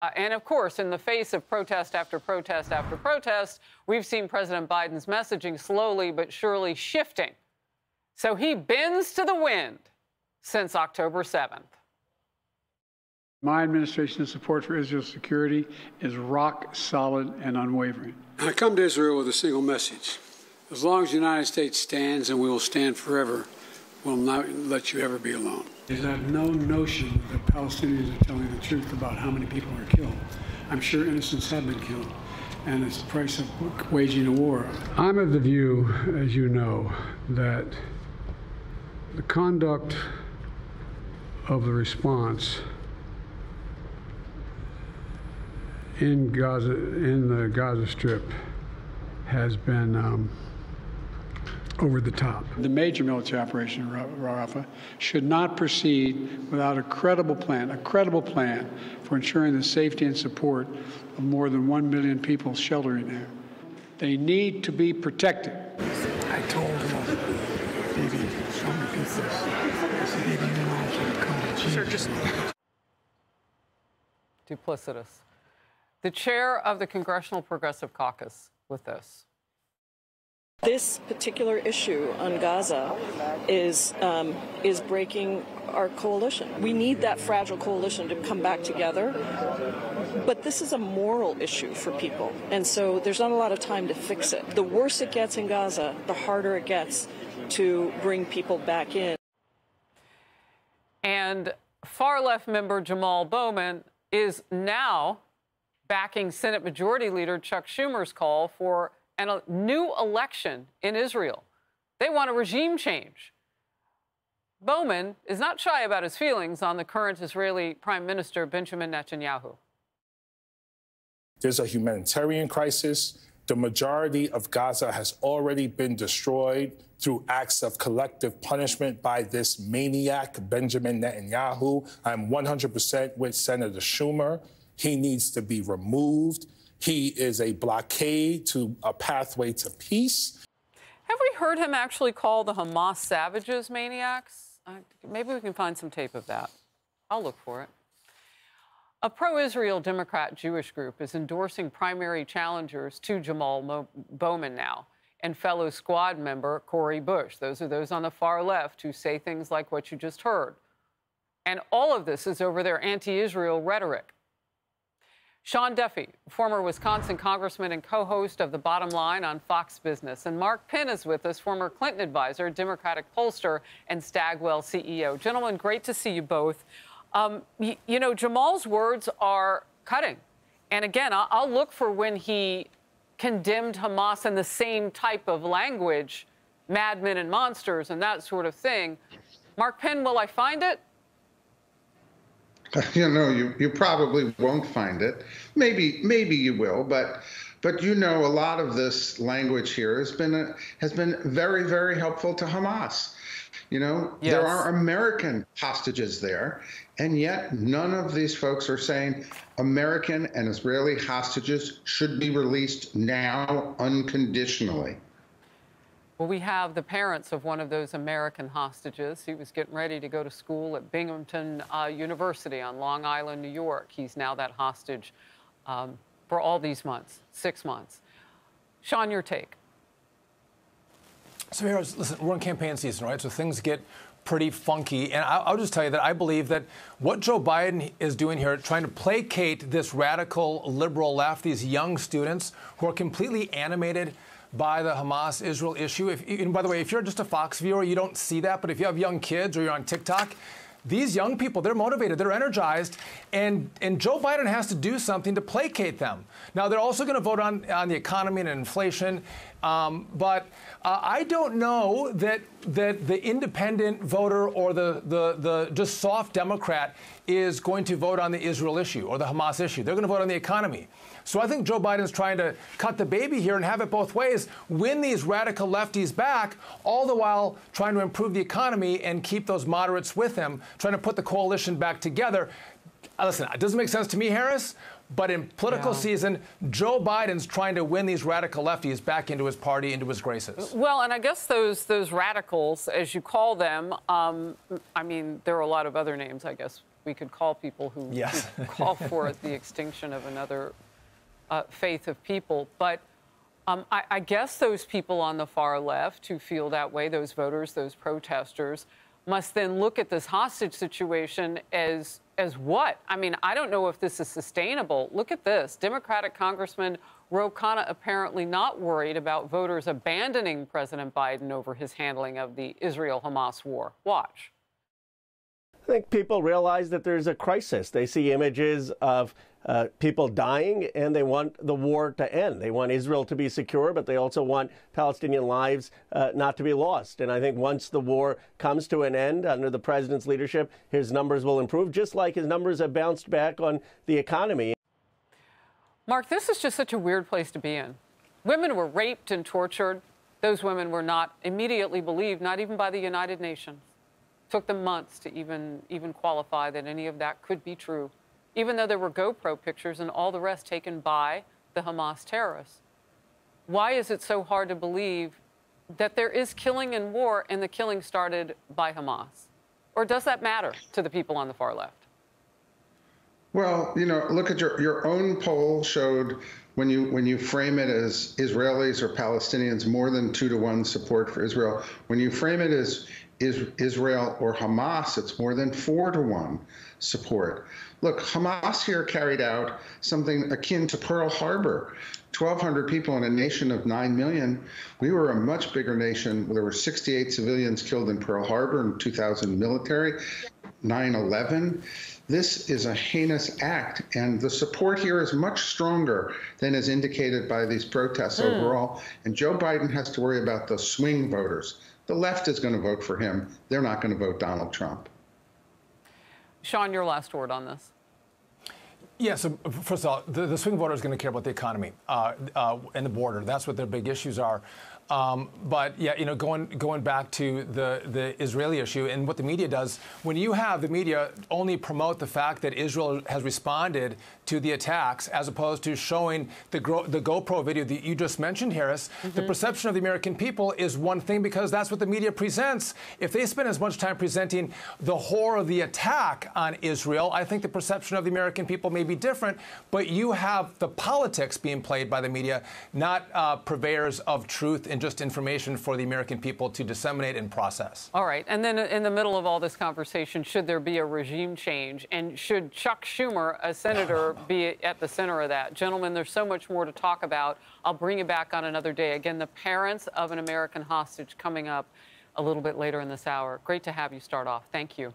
And of course, in the face of protest after protest after protest, we've seen President Biden's messaging slowly but surely shifting. So he bends to the wind since October 7th. My administration's support for Israel's security is rock solid and unwavering. I come to Israel with a single message. As long as the United States stands, and we will stand forever, we'll not let you ever be alone. I have no notion that Palestinians are telling the truth about how many people are killed. I'm sure innocents have been killed, and it's the price of waging a war. I'm of the view, as you know, that the conduct of the response in Gaza, in the Gaza Strip, has been over the top. The major military operation in Rafah should not proceed without a credible plan for ensuring the safety and support of more than 1 million people sheltering there. They need to be protected. I told him, baby, show me pieces. I said, baby, you know I can't come. Sure, just... Duplicitous. The chair of the Congressional Progressive Caucus with this. This particular issue on Gaza is breaking our coalition. We need that fragile coalition to come back together. But this is a moral issue for people, and so there's not a lot of time to fix it. The worse it gets in Gaza, the harder it gets to bring people back in. And far-left member Jamal Bowman is now backing Senate Majority Leader Chuck Schumer's call for a new election in Israel. They want a regime change. Bowman is not shy about his feelings on the current Israeli Prime Minister Benjamin Netanyahu. There's a humanitarian crisis. The majority of Gaza has already been destroyed through acts of collective punishment by this maniac, Benjamin Netanyahu. I'm 100% with Senator Schumer. He needs to be removed. He is a blockade to a pathway to peace. Have we heard him actually call the Hamas savages maniacs? Maybe we can find some tape of that. I'll look for it. A pro-Israel Democrat Jewish group is endorsing primary challengers to Jamal Bowman now, and fellow squad member Cori Bush. Those are those on the far left who say things like what you just heard. And all of this is over their anti-Israel rhetoric. Sean Duffy, former Wisconsin congressman and co-host of The Bottom Line on Fox Business. And Mark Penn is with us, former Clinton advisor, Democratic pollster, and Stagwell CEO. Gentlemen, great to see you both. You know, Jamal's words are cutting. And again, I'll look for when he condemned Hamas in the same type of language, madmen and monsters and that sort of thing. Mark Penn, will I find it? You know, you probably won't find it. Maybe you will, but you know, a lot of this language here has been very, very helpful to Hamas. You know, yes. There are American hostages there, and yet none of these folks are saying American and Israeli hostages should be released now unconditionally. Well, we have the parents of one of those American hostages. He was getting ready to go to school at Binghamton University on Long Island, New York. He's now that hostage for all these months, 6 months. Sean, your take. So, Harris, listen, we're in campaign season, right? So things get pretty funky. And I'll just tell you that I believe that what Joe Biden is doing here, trying to placate this radical liberal left, these young students who are completely animated by the Hamas-Israel issue. And by the way, if you're just a Fox viewer, you don't see that. But if you have young kids or you're on TikTok, these young people, they're motivated, they're energized, and Joe Biden has to do something to placate them. Now, they're also going to vote on the economy and inflation, but I don't know that the independent voter or the just soft Democrat is going to vote on the Israel issue or the Hamas issue. They're going to vote on the economy. So I think Joe Biden's trying to cut the baby here and have it both ways, win these radical lefties back, all the while trying to improve the economy and keep those moderates with him, trying to put the coalition back together. Listen, it doesn't make sense to me, Harris, but in political season, Joe Biden's trying to win these radical lefties back into his party, into his graces. Well, and I guess those radicals, as you call them, I mean, there are a lot of other names, I guess, we could call people who, who call for the extinction of another faith of people. But I guess those people on the far left who feel that way, those voters, those protesters, must then look at this hostage situation as what? I mean, I don't know if this is sustainable. Look at this. Democratic Congressman Ro Khanna apparently not worried about voters abandoning President Biden over his handling of the Israel-Hamas war. Watch. I think people realize that there's a crisis. They see images of people dying, and they want the war to end. They want Israel to be secure, but they also want Palestinian lives not to be lost. And I think once the war comes to an end under the president's leadership, his numbers will improve, just like his numbers have bounced back on the economy. Mark, this is just such a weird place to be in. Women were raped and tortured. Those women were not immediately believed, not even by the United Nations. It took them months to even qualify that any of that could be true, even though there were GoPro pictures and all the rest taken by the Hamas terrorists. Why is it so hard to believe that there is killing in war and the killing started by Hamas? Or does that matter to the people on the far left? Well, you know, look at your own poll showed when you frame it as Israelis or Palestinians, more than 2-to-1 support for Israel. When you frame it as Israel or Hamas, it's more than 4-to-1 support. Look, Hamas here carried out something akin to Pearl Harbor. 1,200 people in a nation of 9 million. We were a much bigger nation. There were 68 civilians killed in Pearl Harbor and 2,000 military. 9/11. This is a heinous act, and the support here is much stronger than is indicated by these protests overall. And Joe Biden has to worry about the swing voters. The left is going to vote for him. They're not going to vote Donald Trump. Sean, your last word on this. Yeah, so first of all, the swing voter is going to care about the economy and the border. That's what their big issues are. But yeah, you know, going back to the Israeli issue and what the media does, when you have the media only promote the fact that Israel has responded to the attacks, as opposed to showing the GoPro video that you just mentioned, Harris, the perception of the American people is one thing because that's what the media presents. If they spend as much time presenting the horror of the attack on Israel, I think the perception of the American people may be different. But you have the politics being played by the media, not purveyors of truth and just information for the American people to disseminate and process. All right. And then in the middle of all this conversation, should there be a regime change? And should Chuck Schumer, a senator, be at the center of that? Gentlemen, there's so much more to talk about. I'll bring you back on another day. Again, the parents of an American hostage coming up a little bit later in this hour. Great to have you start off. Thank you.